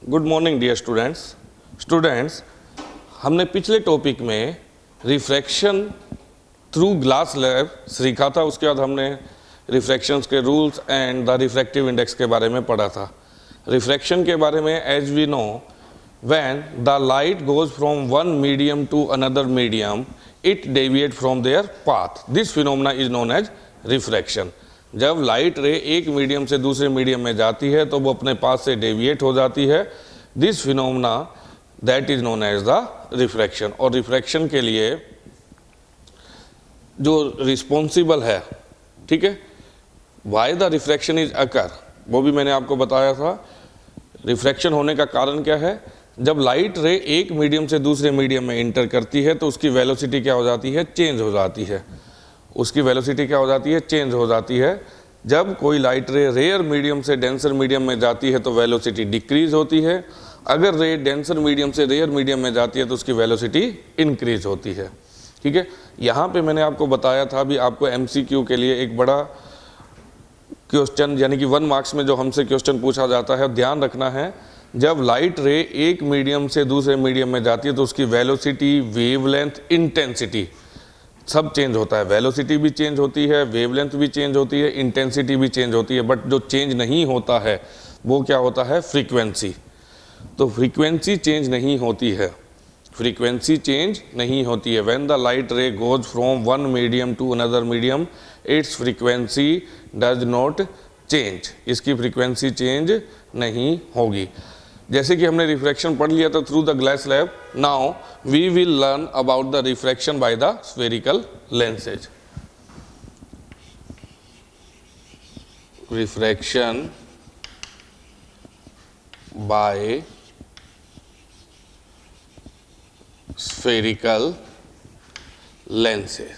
Good morning dear students. हमने पिछले topic में रिफ्रैक्शन थ्रू ग्लास स्लैब सीखा था। उसके बाद हमने रिफ्रैक्शंस के rules and the refractive index के बारे में पढ़ा था। रिफ्रैक्शन के बारे में as we know, when the light goes from one medium to another medium it deviate from their path. This phenomena is known as refraction. जब लाइट रे एक मीडियम से दूसरे मीडियम में जाती है तो वो अपने पाथ से डेविएट हो जाती है। This phenomena that is known as the refraction. और रिफ्रैक्शन के लिए जो रिस्पॉन्सिबल है, ठीक है, why the refraction is occur, वो भी मैंने आपको बताया था। रिफ्रैक्शन होने का कारण क्या है? जब लाइट रे एक मीडियम से दूसरे मीडियम में इंटर करती है तो उसकी वेलोसिटी क्या हो जाती है? चेंज हो जाती है। उसकी वेलोसिटी क्या हो जाती है? चेंज हो जाती है। जब कोई लाइट रे रेयर मीडियम से डेंसर मीडियम में जाती है तो वेलोसिटी डिक्रीज होती है। अगर रे डेंसर मीडियम से रेयर मीडियम में जाती है तो उसकी वेलोसिटी इंक्रीज होती है। ठीक है, यहाँ पे मैंने आपको बताया था भी, आपको MCQ के लिए एक बड़ा क्वेश्चन, यानी कि 1 मार्क्स में जो हमसे क्वेश्चन पूछा जाता है, ध्यान रखना है, जब लाइट रे एक मीडियम से दूसरे मीडियम में जाती है तो उसकी वेलोसिटी, वेवलेंथ, इंटेंसिटी सब चेंज होता है। वेलोसिटी भी चेंज होती है, वेवलेंथ भी चेंज होती है, इंटेंसिटी भी चेंज होती है। बट जो चेंज नहीं होता है वो क्या होता है? फ्रीक्वेंसी। तो फ्रीक्वेंसी चेंज नहीं होती है, फ्रीक्वेंसी चेंज नहीं होती है। When the light ray goes from one medium to another medium its frequency does not change. इसकी फ्रीक्वेंसी चेंज नहीं होगी। जैसे कि हमने रिफ्रैक्शन पढ़ लिया था through the glass slab. Now we will learn about the refraction by the spherical lenses. Refraction by spherical lenses.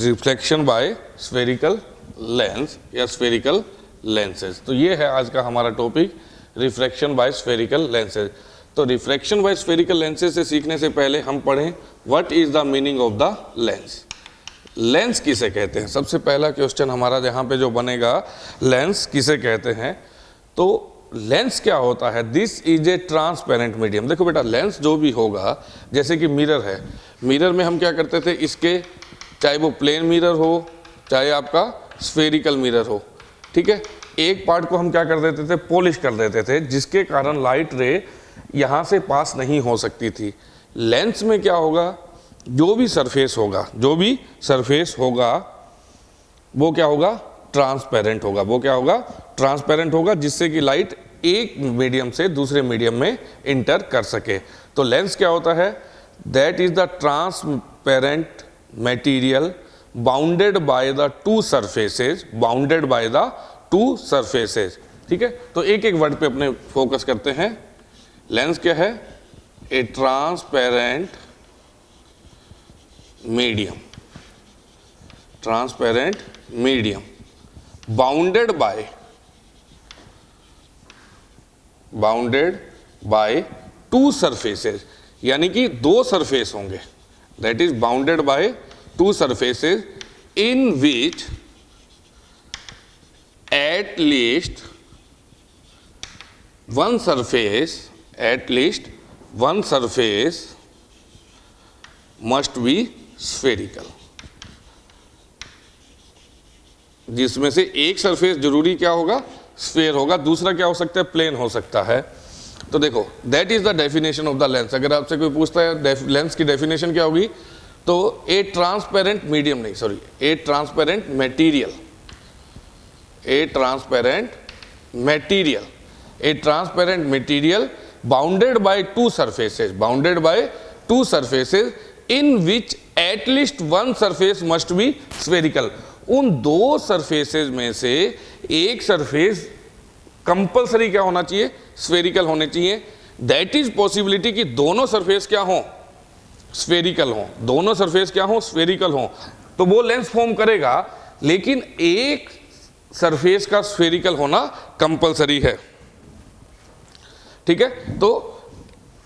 Reflection by spherical lens या स्फेरिकल लेंसेज। तो ये है आज का हमारा topic, refraction by spherical lenses. तो रिफ्रैक्शन बाय स्फेरिकल लेंसेज से सीखने से पहले हम पढ़ें what is the meaning of the lens. Lens किसे कहते हैं? सबसे पहला क्वेश्चन हमारा जहाँ पे जो बनेगा, लेंस किसे कहते हैं? तो लेंस क्या होता है? This is a transparent medium. देखो बेटा, लेंस जो भी होगा, जैसे कि मिरर है, मिरर में हम क्या करते थे, इसके चाहे वो प्लेन मिरर हो चाहे आपका स्फेरिकल मिरर हो, ठीक है, एक पार्ट को हम क्या कर देते थे? पॉलिश कर देते थे, जिसके कारण लाइट रे यहाँ से पास नहीं हो सकती थी। लेंस में क्या होगा? जो भी सरफेस होगा वो क्या होगा? ट्रांसपेरेंट होगा। वो क्या होगा? ट्रांसपेरेंट होगा, जिससे कि लाइट एक मीडियम से दूसरे मीडियम में इंटर कर सके। तो लेंस क्या होता है? That is the transparent material bounded by the two surfaces, bounded by the two surfaces. ठीक है, तो एक एक वर्ड पे अपने फोकस करते हैं। लेंस क्या है? ए transparent medium, transparent medium bounded by two surfaces, यानी कि दो सरफेस होंगे। That is bounded by two surfaces in which at least one surface must be spherical। जिसमें से एक सरफेस जरूरी क्या होगा? स्फेयर होगा। दूसरा क्या हो सकता है? प्लेन हो सकता है। तो देखो, that is the definition of the lens. अगर आपसे कोई पूछता है लेंस की डेफिनेशन क्या होगी, तो ए ट्रांसपेरेंट मीडियम नहीं, sorry, A transparent material, A transparent material bounded by two surfaces in which eight least one surface must be spherical. उन दो सरफेसेज में से एक सरफेस कंपल्सरी क्या होना चाहिए? स्फेरिकल होने चाहिए। दैट इज पॉसिबिलिटी कि दोनों सरफेस क्या हो? स्फेरिकल हो। दोनों सरफेस क्या हो? स्फेरिकल हो। तो वो लेंस फॉर्म करेगा, लेकिन एक सरफेस का स्फेरिकल होना कंपलसरी है। ठीक है, तो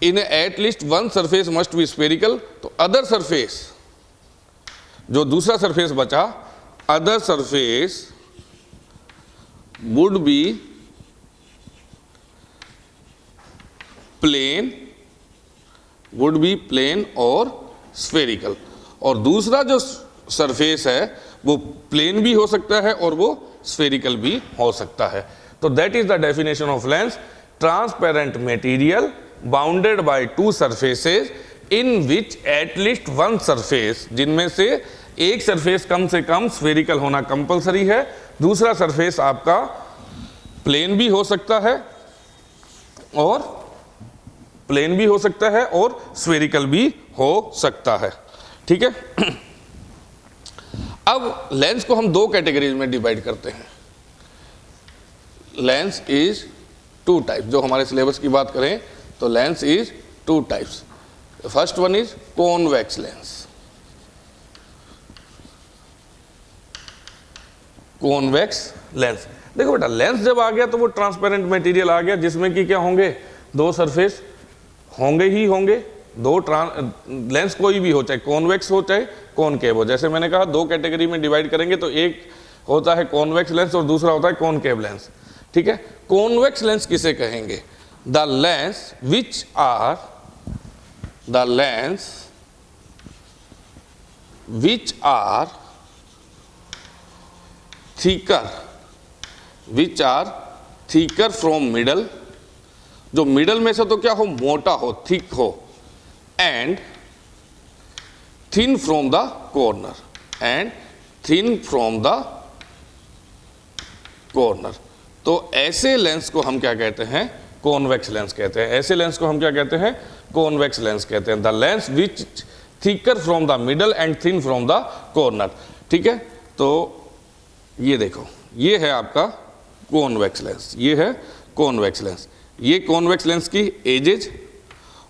in at least one surface must be spherical. तो अदर सरफेस, जो दूसरा सरफेस बचा, other surface would be plane, would be plane और स्फेरिकल। और दूसरा जो सरफेस है वो प्लेन भी हो सकता है और वो स्फेरिकल भी हो सकता है। तो that is the definition of lens, transparent material bounded by two surfaces in which eight least one surface, जिनमें से एक सरफेस कम से कम स्फेरिकल होना कंपलसरी है, दूसरा सरफेस आपका प्लेन भी हो सकता है और स्फेरिकल भी हो सकता है। ठीक है। अब लेंस को हम दो कैटेगरीज में डिवाइड करते हैं। Lens is two types. जो हमारे सिलेबस की बात करें तो lens is two types. First one is convex lens. Convex lens, देखो बेटा, लेंस जब आ गया तो वो ट्रांसपेरेंट मटेरियल आ गया जिसमें कि क्या होंगे, दो सरफेस होंगे ही होंगे। दो लेंस कोई भी हो, चाहे कॉन्वेक्स हो चाहे कॉनकेव हो। जैसे मैंने कहा दो कैटेगरी में डिवाइड करेंगे तो एक होता है कॉन्वेक्स लेंस और दूसरा होता है कॉनकेव लेंस। ठीक है। कॉन्वेक्स लेंस किसे कहेंगे? The lens which are thicker from middle, जो मिडल में से तो क्या हो, मोटा हो, थिक हो, and thin from the corner, तो ऐसे लेंस को हम क्या कहते हैं? कॉन्वेक्स लेंस कहते हैं। ऐसे लेंस को हम क्या कहते हैं? कॉन्वेक्स लेंस कहते हैं। The lens which thicker from the middle and thin from the corner. ठीक है। तो ये देखो, ये है आपका कॉन्वेक्स लेंस, ये है कॉन्वेक्स लेंस। ये कॉन्वेक्स लेंस की एजेज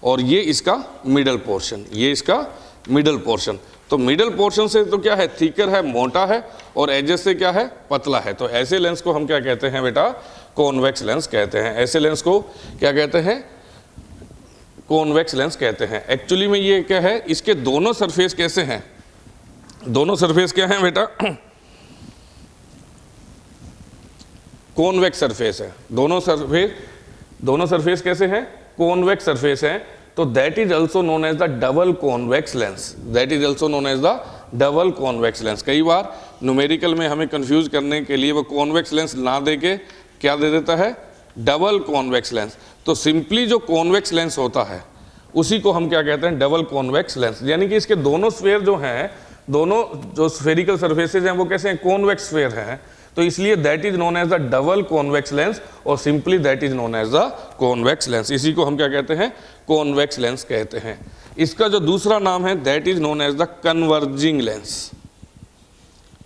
और ये इसका मिडल पोर्शन, ये इसका मिडल पोर्शन। तो मिडल पोर्शन से तो क्या है, थिकर है, मोटा है, और एजेस से क्या है, पतला है। तो ऐसे लेंस को हम क्या कहते हैं बेटा? कॉन्वेक्स लेंस कहते हैं। ऐसे लेंस को क्या कहते हैं? कॉन्वेक्स लेंस कहते हैं। एक्चुअली में ये क्या है, इसके दोनों सरफेस कैसे हैं? दोनों सरफेस क्या हैं बेटा? कॉन्वेक्स सरफेस है। दोनों सरफेस कैसे हैं? कॉन्वेक्स सरफेस है। तो that is also known as the double convex lens. कई बार न्यूमेरिकल में हमें कंफ्यूज करने के लिए वो कॉन्वेक्स लेंस ना दे के क्या दे देता है? Double convex lens. तो सिंपली जो कॉन्वेक्स लेंस होता है उसी को हम क्या कहते हैं? Double convex lens. यानी कि इसके दोनों स्फेयर जो हैं, दोनों जो स्फेरिकल सरफेसेज हैं वो कैसे हैं? कॉन्वेक्स स्फेयर हैं। तो इसलिए that is known as the double convex lens, और simply that is known as the convex lens. इसी को हम क्या कहते हैं? कॉन्वेक्स लेंस कहते हैं। इसका जो दूसरा नाम है that is known as the converging lens.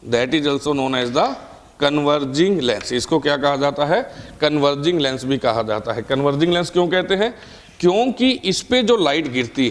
That is also known as the converging lens. इसको क्या कहा जाता है? कन्वर्जिंग लेंस भी कहा जाता है। कन्वर्जिंग लेंस क्यों कहते हैं? क्योंकि इस पे जो लाइट गिरती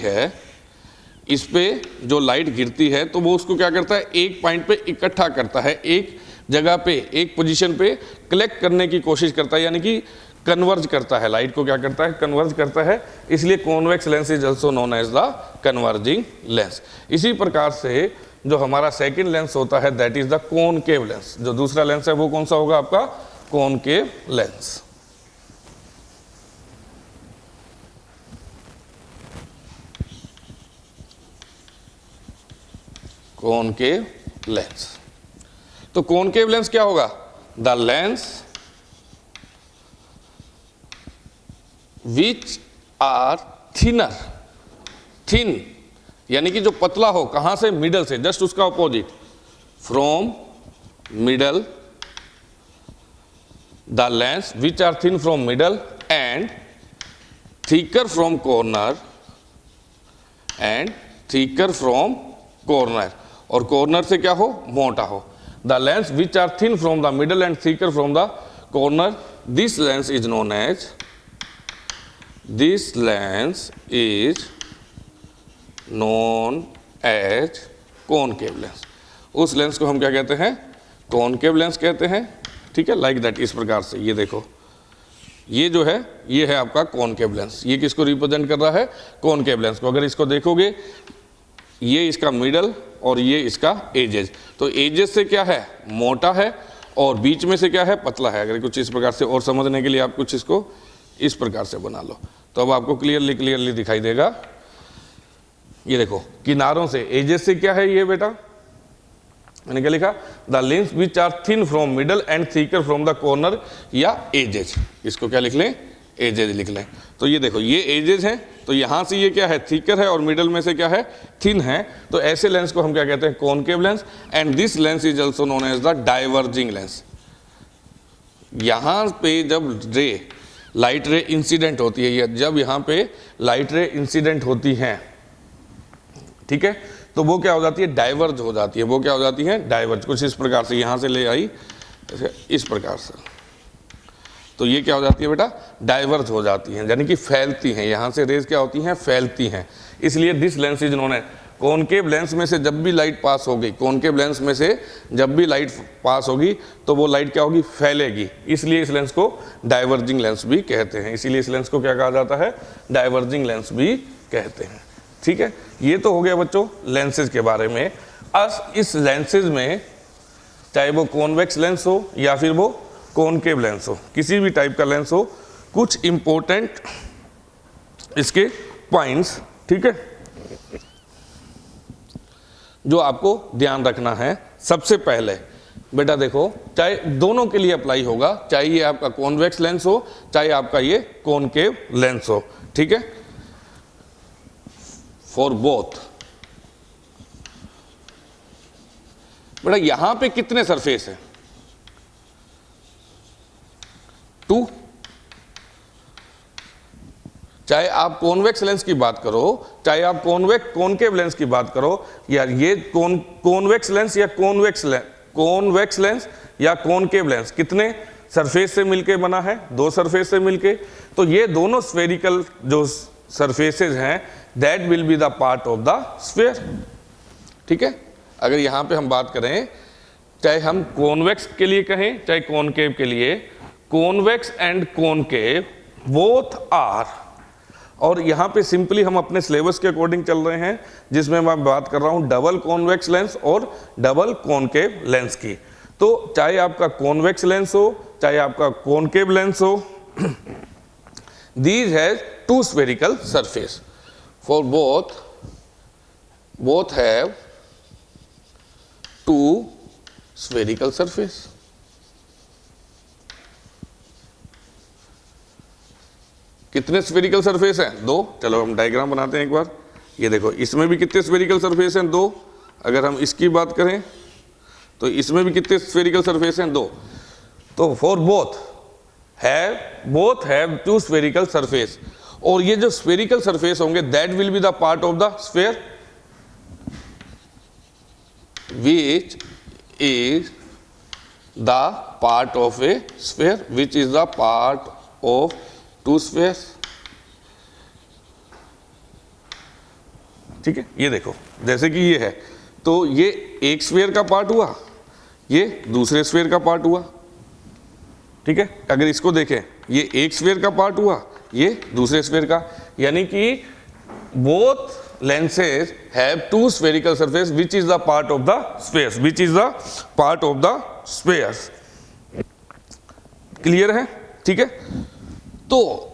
है, तो वो उसको क्या करता है? एक पॉइंट पे इकट्ठा करता है, एक जगह पे, एक पोजीशन पे कलेक्ट करने की कोशिश करता है, यानी कि कन्वर्ज करता है। लाइट को क्या करता है? कन्वर्ज करता है। इसलिए convex lens is also known as the converging lens. इसी प्रकार से जो हमारा सेकंड लेंस होता है that is the concave lens. जो दूसरा लेंस है वो कौन सा होगा आपका? Concave lens. Concave lens. तो कॉनकेव लेंस क्या होगा? The lens which are thinner, thin यानी कि जो पतला हो, कहां से? मिडल से, जस्ट उसका opposite, from middle. The lens which are thin from middle and thicker from corner, और कॉर्नर से क्या हो? मोटा हो। The lens which are thin from the middle and thicker from the corner, this lens is known as concave lens. उस lens को हम क्या कहते हैं? कॉनकेव लेंस कहते हैं। ठीक है, लाइक दैट। इस प्रकार से ये देखो, ये जो है ये है आपका कॉनकेव लेंस। ये किसको रिप्रेजेंट कर रहा है? कॉनकेव लेंस को। अगर इसको देखोगे, ये इसका मिडल और ये इसका एजेस। तो एजेस से क्या है? मोटा है, और बीच में से क्या है? पतला है। अगर कुछ इस प्रकार से और समझने के लिए आप कुछ इसको इस प्रकार से बना लो। तो अब आपको क्लियरली दिखाई देगा। ये देखो किनारों से, एजेस से क्या है ये बेटा, मैंने क्या लिखा, the lens which are thin from middle and thicker from the corner या एजेज। इसको क्या लिख लें, एजेज लिख लें। तो ये देखो ये एजेज हैं, तो यहां से ये क्या है, थिकर है, और मिडल में से क्या है, थिन है। तो ऐसे लेंस को हम क्या कहते हैं, concave lens. And this lens is also known as the diverging lens. यहां पे जब रे, लाइट रे इंसिडेंट होती है, या जब यहाँ पे लाइट रे इंसिडेंट होती हैं, ठीक है, तो वो क्या हो जाती है, डाइवर्ज हो जाती है। वो क्या हो जाती है, डाइवर्ज। कुछ इस प्रकार से यहाँ से ले आई, इस प्रकार से, तो ये क्या हो जाती है बेटा, डाइवर्ज हो जाती हैं, यानी कि फैलती हैं। यहाँ से रेज क्या होती हैं, फैलती हैं। इसलिए this lens is known as, concave lens में से जब भी लाइट पास होगी, कॉनकेव लेंस में से जब भी लाइट पास होगी तो वो लाइट क्या होगी, फैलेगी। इसलिए इस लेंस को डाइवर्जिंग लेंस भी कहते हैं। इसीलिए इस लेंस को क्या कहा जाता है, डाइवर्जिंग लेंस भी कहते हैं। ठीक है, ये तो हो गया बच्चों लेंसेज के बारे में। अब इस लेंसेज में चाहे वो कॉन्वेक्स लेंस हो या फिर वो कॉनकेव लेंस हो, किसी भी टाइप का लेंस हो, कुछ इंपॉर्टेंट इसके पॉइंट्स, ठीक है, जो आपको ध्यान रखना है। सबसे पहले बेटा देखो, चाहे दोनों के लिए अप्लाई होगा, चाहे ये आपका कॉन्वेक्स लेंस हो, चाहे आपका ये कॉनकेव लेंस हो, ठीक है, फॉर बोथ। बेटा यहां पे कितने सरफेस है, 2। चाहे आप कॉन्वेक्स लेंस की बात करो, चाहे आप कॉनकेव लेंस की बात करो, या ये कॉन्वेक्स लेंस या कॉन्वेक्स लेंस या कॉनकेव लेंस, कितने सरफेस से मिलके बना है, 2 सरफेस से मिलके। तो ये दोनों स्फेरिकल जो सरफेसेज हैं, that will be the part of the sphere. ठीक है, अगर यहां पे हम बात करें, चाहे हम कॉन्वेक्स के लिए कहें चाहे कॉनकेव के लिए, convex and concave both are, और यहां पे सिंपली हम अपने सिलेबस के अकॉर्डिंग चल रहे हैं, जिसमें मैं बात कर रहा हूं डबल कॉन्वेक्स लेंस और डबल कॉनकेव लेंस की। तो चाहे आपका कॉन्वेक्स लेंस हो चाहे आपका कॉनकेव लेंस हो, these has 2 spherical surface. For both have 2 spherical surface. कितने स्फेरिकल सरफेस हैं, 2। चलो हम डायग्राम बनाते हैं एक बार। ये देखो इसमें भी कितने स्फेरिकल सरफेस हैं, 2। अगर हम इसकी बात करें तो इसमें भी कितने स्फेरिकल सरफेस हैं, 2। तो for both have 2 spherical surface. और ये जो स्फेरिकल सरफेस होंगे, that will be the part of the sphere which is the part of A sphere, which is the part of 2 spheres. ठीक है, ये देखो जैसे कि ये है, तो ये एक स्फीयर का पार्ट हुआ, ये दूसरे स्फीयर का पार्ट हुआ। ठीक है, अगर इसको देखें, ये एक स्फीयर का पार्ट हुआ, ये दूसरे स्फीयर का, यानी कि both lenses have 2 spherical surface which is the part of the spheres, which is the part of the spheres. Clear है? ठीक है, तो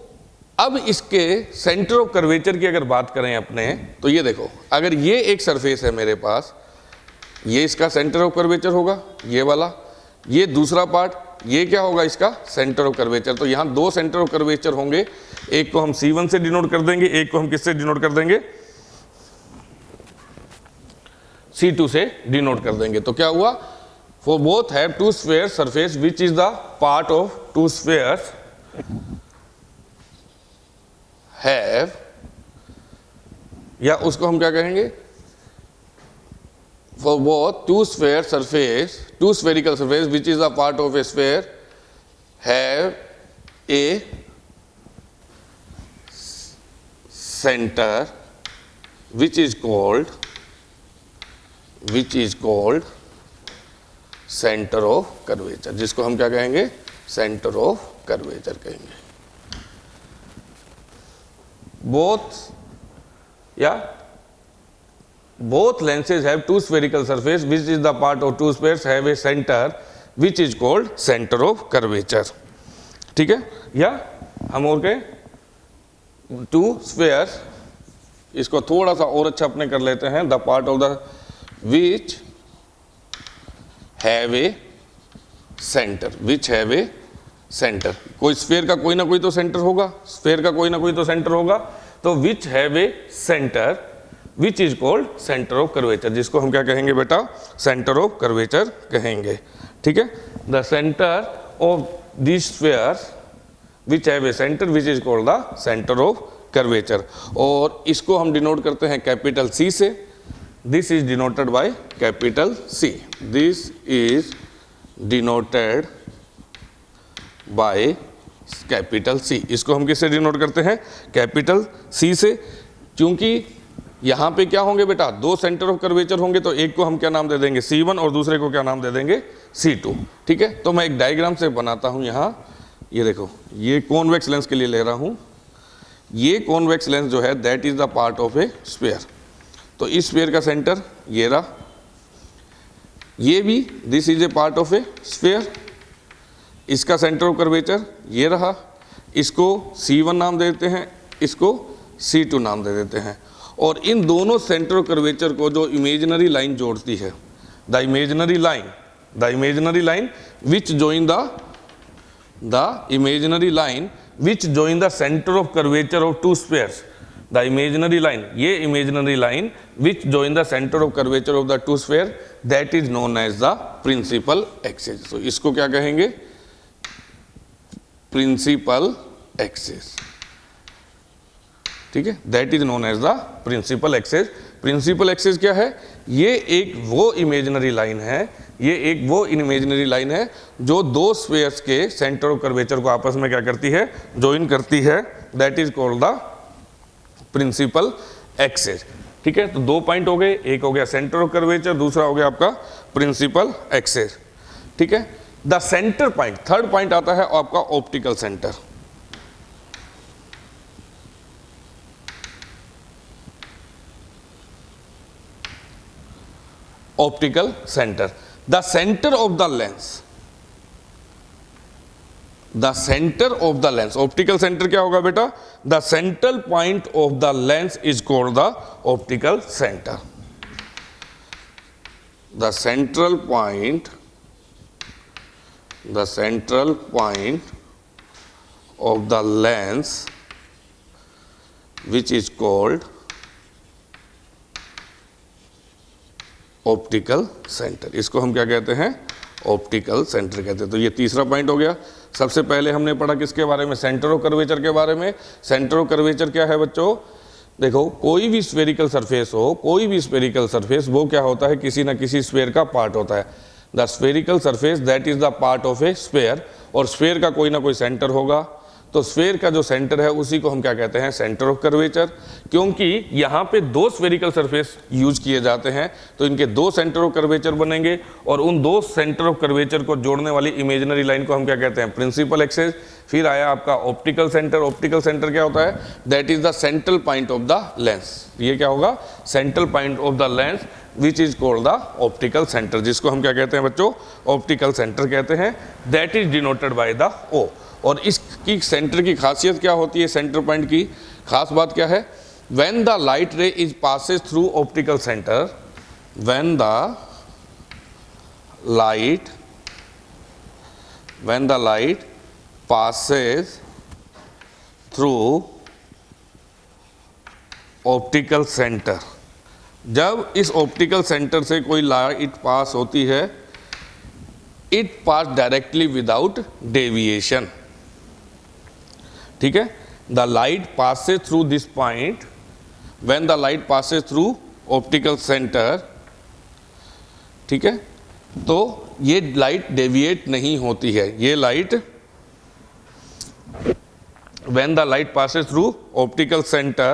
अब इसके सेंटर ऑफ कर्वेचर की अगर बात करें अपने, तो ये देखो, अगर ये एक सरफेस है मेरे पास, ये इसका सेंटर ऑफ कर्वेचर होगा, ये वाला, ये दूसरा पार्ट, ये क्या होगा इसका सेंटर ऑफ कर्वेचर। तो यहां 2 सेंटर ऑफ कर्वेचर होंगे, एक को हम C1 से डिनोट कर देंगे, एक को हम किससे डिनोट कर देंगे, C2 से डिनोट कर देंगे। तो क्या हुआ, for both have 2 sphere surface which is the part of 2 spheres have, या उसको हम क्या कहेंगे, for both 2 spherical surface which is a part of a sphere have a center which is called center of curvature, जिसको हम क्या कहेंगे, center of curvature कहेंगे। Both lenses have 2 spherical surface which is the part of 2 spheres have a center which is called center of curvature। ठीक है, या हम और के टू स्फेयर्स, इसको थोड़ा सा और अच्छा अपने कर लेते हैं, the part of the which have a centre, which have a centre. कोई स्फेयर का कोई ना कोई तो सेंटर होगा, स्फेयर का कोई ना कोई तो सेंटर होगा, तो विच have a centre which is called centre of curvature, जिसको हम क्या कहेंगे बेटा, सेंटर ऑफ कर्वेचर कहेंगे। ठीक है, the centre of this spheres which have a centre which is called the centre of curvature, और इसको हम डिनोट करते हैं कैपिटल सी से। This is denoted by capital C, this is denoted by capital C. इसको हम किससे denote करते हैं, कैपिटल सी से, क्योंकि यहाँ पे क्या होंगे बेटा, दो सेंटर ऑफ कर्वेचर होंगे, तो एक को हम क्या नाम दे देंगे C1 और दूसरे को क्या नाम दे देंगे C2। ठीक है, तो मैं एक डायग्राम से बनाता हूँ यहाँ, ये देखो, ये कॉन्वेक्स लेंस के लिए ले रहा हूँ। ये कॉन्वेक्स लेंस जो है that is the part of A sphere, तो इस स्फीयर का सेंटर ये रहा, ये भी this is a part of A sphere, इसका सेंटर ऑफ कर्वेचर ये रहा, इसको C1 नाम दे देते हैं, इसको C2 नाम दे देते हैं, और इन दोनों सेंटर ऑफ कर्वेचर को जो इमेजिनरी लाइन जोड़ती है, the imaginary line which join the imaginary line which join the centre of curvature of two spheres, the imaginary line, ये imaginary line which join the centre of curvature of the two sphere, that is known as the principal axis. तो इसको क्या कहेंगे, principal axis. ठीक है, that is known as the principal axis. Principal axis क्या है, ये एक वो इमेजिनरी लाइन है, ये एक वो इमेजिनरी लाइन है जो दो स्फीयर्स के सेंटर ऑफ कर्वेचर को आपस में क्या करती है, ज्वाइन करती है, that is called the principal axis. ठीक है, तो दो पॉइंट हो गए, एक हो गया सेंटर ऑफ कर्वेचर, दूसरा हो गया आपका प्रिंसिपल एक्सिस। ठीक है, the centre point, third point आता है आपका optical centre. Optical centre, the centre of the lens, the centre of the lens, optical centre क्या होगा बेटा, the central point of the lens is called the optical centre. The central point of the lens which is called optical centre, इसको हम क्या कहते हैं, optical centre कहते हैं। तो ये तीसरा पॉइंट हो गया। सबसे पहले हमने पढ़ा किसके बारे में, सेंटर ऑफ कर्वेचर के बारे में। सेंटर ऑफ कर्वेचर क्या है बच्चों, देखो कोई भी स्फेरिकल सरफेस हो, कोई भी स्फेरिकल सरफेस, वो क्या होता है, किसी ना किसी स्फेयर का पार्ट होता है। The spherical surface that is the part of A sphere, और स्फेयर का कोई ना कोई सेंटर होगा, तो स्फेयर का जो सेंटर है उसी को हम क्या कहते हैं, सेंटर ऑफ कर्वेचर। क्योंकि यहाँ पे दो स्फेरिकल सरफेस यूज किए जाते हैं, तो इनके दो सेंटर ऑफ कर्वेचर बनेंगे, और उन दो सेंटर ऑफ कर्वेचर को जोड़ने वाली इमेजिनरी लाइन को हम क्या कहते हैं, प्रिंसिपल एक्सिस। फिर आया आपका ऑप्टिकल सेंटर। ऑप्टिकल सेंटर क्या होता है, that is the central point of the lens, ये क्या होगा, central point of the lens which is called the optical centre, जिसको हम क्या कहते हैं बच्चों, ऑप्टिकल सेंटर कहते हैं। That is denoted by the O। और इसकी सेंटर की खासियत क्या होती है, सेंटर पॉइंट की खास बात क्या है, व्हेन द लाइट रे is passes through optical centre, when the light passes through optical centre, जब इस ऑप्टिकल सेंटर से कोई लाइट पास होती है, it pass directly without deviation. ठीक है, the light passes through this point, when the light passes through optical centre, ठीक है, तो ये लाइट डेविएट नहीं होती है, ये light when the light passes through optical center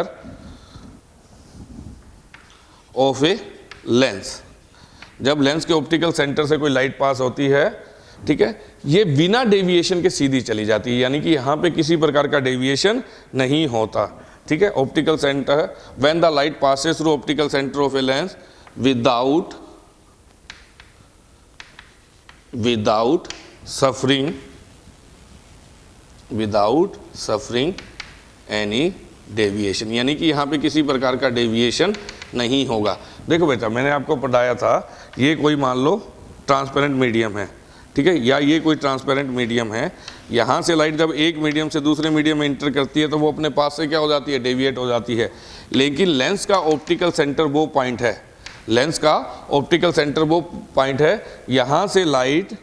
of a lens, जब लेंस के ऑप्टिकल सेंटर से कोई लाइट पास होती है, ठीक है, ये बिना डेविएशन के सीधी चली जाती है, यानी कि यहाँ पे किसी प्रकार का डेविएशन नहीं होता। ठीक है, optical centre, when the light passes through optical center of a lens without suffering without suffering any deviation, यानी कि यहाँ पे किसी प्रकार का डेविएशन नहीं होगा। देखो बेटा, मैंने आपको पढ़ाया था, ये कोई मान लो ट्रांसपेरेंट मीडियम है, ठीक है, या ये कोई ट्रांसपेरेंट मीडियम है। यहाँ से लाइट जब एक मीडियम से दूसरे मीडियम में इंटर करती है तो वो अपने पास से क्या हो जाती है, डेविएट हो जाती है। लेकिन लेंस का ऑप्टिकल सेंटर वो पॉइंट है, लेंस का ऑप्टिकल सेंटर वो पॉइंट है, यहाँ से लाइट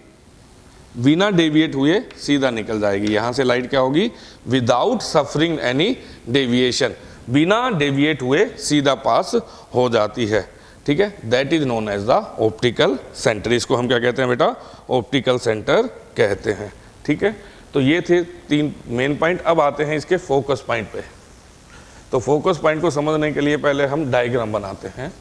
बिना डेविएट हुए सीधा निकल जाएगी। यहाँ से लाइट क्या होगी, विदाउट सफरिंग एनी डेविएशन, बिना डेविएट हुए सीधा पास हो जाती है, ठीक है। That is known as the optical centre. इसको हम क्या कहते हैं बेटा, ऑप्टिकल सेंटर कहते हैं, ठीक है। तो ये थे 3 मेन पॉइंट। अब आते हैं इसके फोकस पॉइंट पे। तो फोकस पॉइंट को समझने के लिए पहले हम डायग्राम बनाते हैं।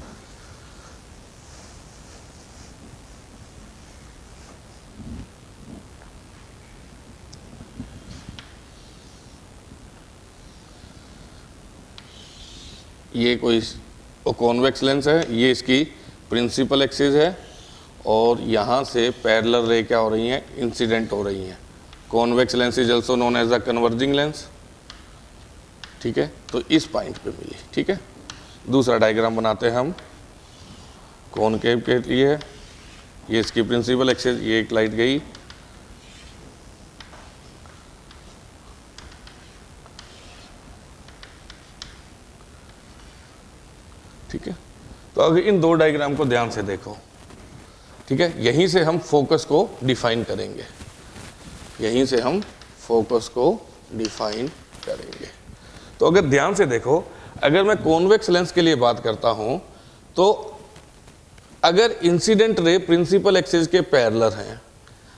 ये कोई कॉन्वेक्स लेंस है, ये इसकी प्रिंसिपल एक्सिस है, और यहाँ से पैरेलल रे क्या हो रही हैं, इंसिडेंट हो रही हैं। Convex lens is also known as the converging lens, ठीक है। तो इस पॉइंट पे मिली, ठीक है। दूसरा डायग्राम बनाते हैं हम कॉनकेव के लिए। ये इसकी प्रिंसिपल एक्सिस, ये एक लाइट गई, ठीक है। तो अगर इन 2 डायग्राम को ध्यान से देखो, ठीक है, यहीं से हम फोकस को डिफाइन करेंगे, यहीं से हम फोकस को डिफाइन करेंगे। तो अगर ध्यान से देखो, अगर मैं कॉन्वेक्स लेंस के लिए बात करता हूं, तो अगर इंसिडेंट रे प्रिंसिपल एक्सिस के पैरेलल हैं,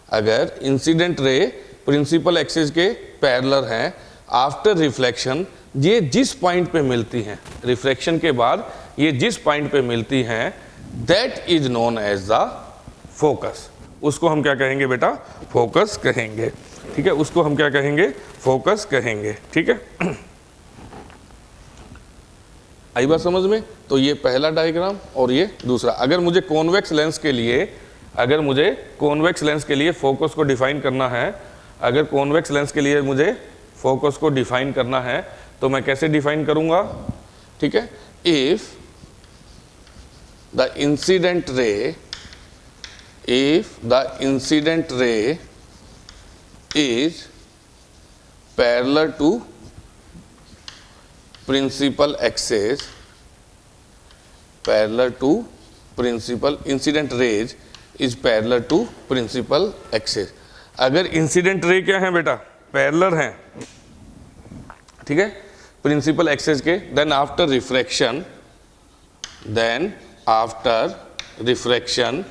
अगर इंसिडेंट रे प्रिंसिपल एक्सिस के पैरेलल हैं, आफ्टर रिफ्लेक्शन ये जिस पॉइंट पे मिलती हैं, रिफ्लेक्शन के बाद ये जिस पॉइंट पे मिलती हैं, that is known as the focus. उसको हम क्या कहेंगे बेटा, फोकस कहेंगे, ठीक है। उसको हम क्या कहेंगे, फोकस कहेंगे, ठीक है। आई बात समझ में। तो ये पहला डायग्राम और ये दूसरा। अगर मुझे कॉन्वेक्स लेंस के लिए, अगर मुझे कॉन्वेक्स लेंस के लिए फोकस को डिफाइन करना है, अगर कॉन्वेक्स लेंस के लिए मुझे फोकस को डिफाइन करना है, तो मैं कैसे डिफाइन करूंगा, ठीक है। इफ द इंसिडेंट रे, if the incident ray is parallel to principal axis, parallel to principal, incident rays is parallel to principal axis। अगर इंसिडेंट रे क्या है बेटा, पैरेलल हैं, ठीक है, प्रिंसिपल एक्सिस के, then after refraction, then after refraction,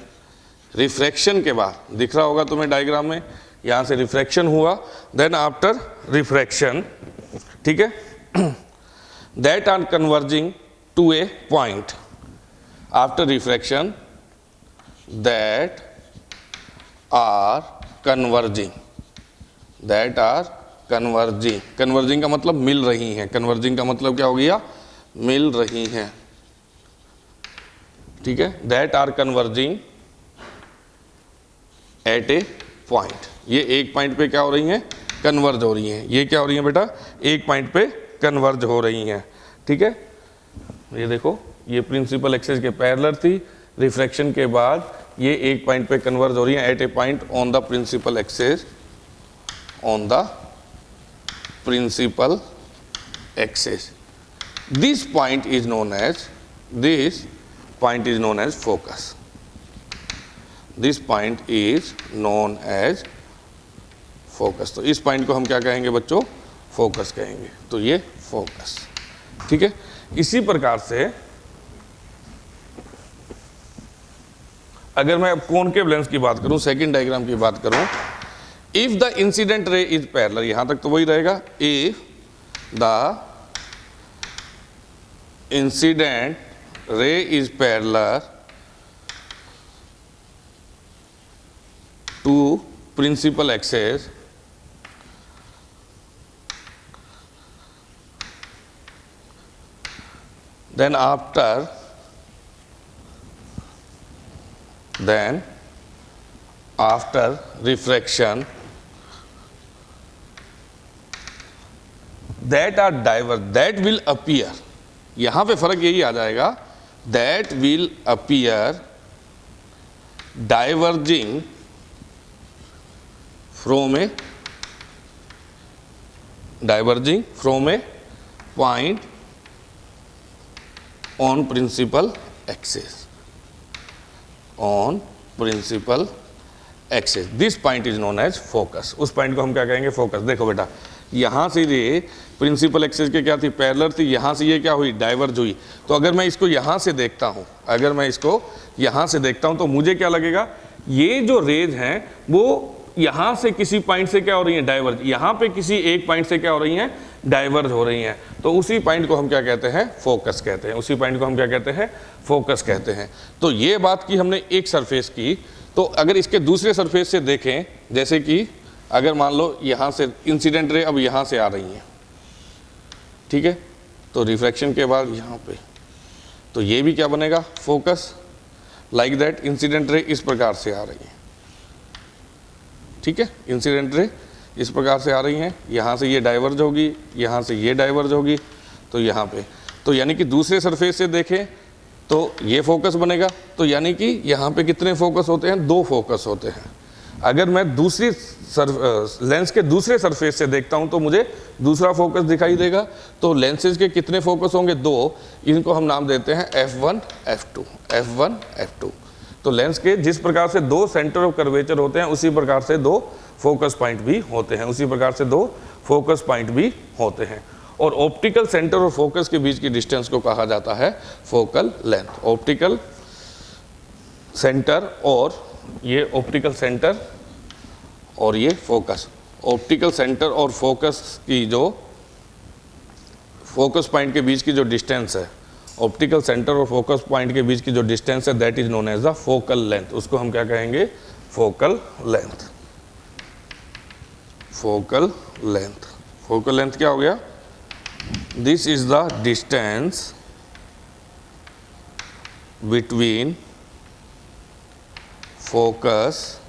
refraction के बाद दिख रहा होगा तुम्हें डायग्राम में, यहाँ से रिफ्रैक्शन हुआ, देन आफ्टर रिफ्रैक्शन, ठीक है, that are converging to a point, after refraction that are converging, that are converging. Converging का मतलब मिल रही हैं, कन्वर्जिंग का मतलब क्या हो गया, मिल रही हैं, ठीक है। That are converging at a point, ये एक पॉइंट पे क्या हो रही हैं, कन्वर्ज हो रही हैं। ये क्या हो रही हैं बेटा, एक पॉइंट पे कन्वर्ज हो रही हैं, ठीक है। ये देखो, ये प्रिंसिपल एक्सिस के पैरेलल थी, रिफ्रैक्शन के बाद ये एक पॉइंट पे कन्वर्ज हो रही हैं at a point on the principal axis, on the principal axis. This point is known as, this point is known as focus, this point is known as focus. तो इस पॉइंट को हम क्या कहेंगे बच्चों, फोकस कहेंगे। तो ये फोकस, ठीक है। इसी प्रकार से अगर मैं अब कॉनकेव लेंस की बात करूं, सेकंड डायग्राम की बात करूं, if the incident ray is parallel, यहां तक तो वही रहेगा, if the incident ray is parallel to principal axis, then after refraction that are diverge, that will appear, यहां पे फर्क यही आ जाएगा, that will appear diverging from a point on principal axis, on principal axis, this point is known as focus. उस point को हम क्या कहेंगे? फोकस। देखो बेटा, यहां से ये प्रिंसिपल एक्सिस के क्या थी? पैरेलल थी, यहां से ये क्या हुई? डाइवर्ज हुई। तो अगर मैं इसको यहां से देखता हूं, अगर मैं इसको यहां से देखता हूं तो मुझे क्या लगेगा? ये जो रेज हैं वो यहां से किसी पॉइंट से क्या हो रही है? डाइवर्ज। यहां पे किसी एक पॉइंट से क्या हो रही हैं? डाइवर्ज हो रही हैं। तो उसी पॉइंट को हम क्या कहते हैं? फोकस कहते हैं। उसी पॉइंट को हम क्या कहते हैं? फोकस कहते हैं। तो ये बात की हमने एक सरफेस की। तो अगर इसके दूसरे सरफेस से देखें, जैसे कि अगर मान लो यहां से इंसिडेंट रे अब यहां से आ रही है, ठीक है, तो रिफ्रैक्शन के बाद यहां पे, तो ये भी क्या बनेगा? Focus. Like that incident ray इस प्रकार से आ रही है, ठीक है, इंसिडेंट रे इस प्रकार से आ रही हैं, यहाँ से ये डाइवर्ज होगी, यहाँ से ये डाइवर्ज होगी, तो यहाँ पे, तो यानी कि दूसरे सरफेस से देखें तो ये फोकस बनेगा। तो यानी कि यहाँ पे कितने फोकस होते हैं? 2 फोकस होते हैं। अगर मैं दूसरी लेंस के दूसरे सरफेस से देखता हूँ तो मुझे दूसरा फोकस दिखाई देगा। तो लेंसेज के कितने फोकस होंगे? 2। इनको हम नाम देते हैं F1 F2, F1 F2। तो लेंस के जिस प्रकार से 2 सेंटर ऑफ कर्वेचर होते हैं, उसी प्रकार से 2 फोकस पॉइंट भी होते हैं, उसी प्रकार से 2 फोकस पॉइंट भी होते हैं। और ऑप्टिकल सेंटर और फोकस के बीच की डिस्टेंस को कहा जाता है फोकल लेंथ। ऑप्टिकल सेंटर और ये ऑप्टिकल सेंटर और ये फोकस, ऑप्टिकल सेंटर और फोकस की जो फोकस पॉइंट के बीच की जो डिस्टेंस है, ऑप्टिकल सेंटर और फोकस पॉइंट के बीच की जो डिस्टेंस है, that is known as the focal length. उसको हम क्या कहेंगे? Focal length. Focal length, focal length क्या हो गया? This is the distance between focus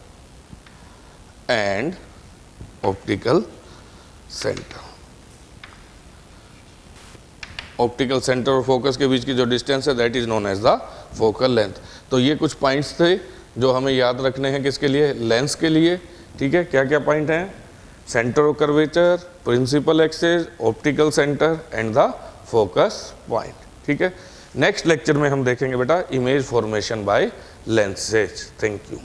and optical centre. Optical centre और फोकस के बीच की जो डिस्टेंस है, that is known as the focal length. तो ये कुछ पॉइंट्स थे जो हमें याद रखने हैं, किसके लिए? लेंस के लिए, ठीक है। क्या क्या पॉइंट हैं? Centre of curvature, principal axis, optical centre and the focus point, ठीक है। नेक्स्ट लेक्चर में हम देखेंगे बेटा image formation by lenses. Thank you.